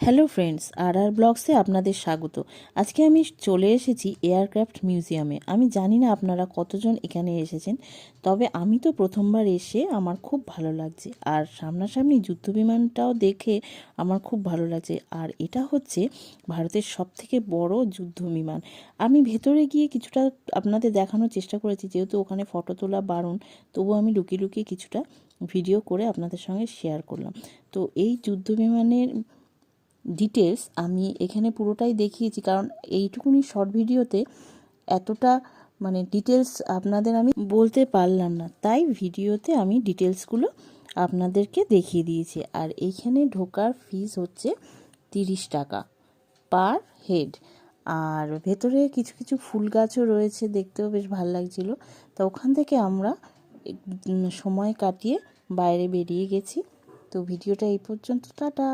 Hello friends, আর ব্লগসে আপনাদের স্বাগত। আজকে আমি চলে এসেছি এয়ারক্রাফট মিউজিয়ামে। আমি জানি না আপনারা কতজন এখানে এসেছেন, তবে আমি তো প্রথমবার এসে আমার খুব ভালো লাগছে। আর সামনাসামনি যুদ্ধবিমানটাও দেখে আমার খুব ভালো লাগছে। আর এটা হচ্ছে ভারতের সবথেকে বড় যুদ্ধবিমান। আমি ভেতরে গিয়ে কিছুটা আপনাদের দেখানোর চেষ্টা করেছি, যেহেতু ওখানে ফটো তোলা বারণ, তবুও আমি লুকিয়ে লুকিয়ে কিছুটা ভিডিও করে আপনাদের সঙ্গে শেয়ার করলাম। তো এই যুদ্ধবিমানের ডিটেলস আমি এখানে পুরোটাই দেখিয়েছি, কারণ এইটুকুনি শর্ট ভিডিওতে এতটা ডিটেলস আপনাদের আমি বলতে পারলাম না, তাই ভিডিওতে আমি ডিটেলসগুলো আপনাদেরকে দেখিয়ে দিয়েছি। আর এইখানে ঢোকার ফিস হচ্ছে 30 টাকা পার হেড। আর ভেতরে কিছু কিছু ফুল গাছও রয়েছে, দেখতেও বেশ ভালো লাগছিল। তো ওখান থেকে আমরা সময় কাটিয়ে বাইরে বেরিয়ে গেছি। তো ভিডিওটা এই পর্যন্ত, টাটা।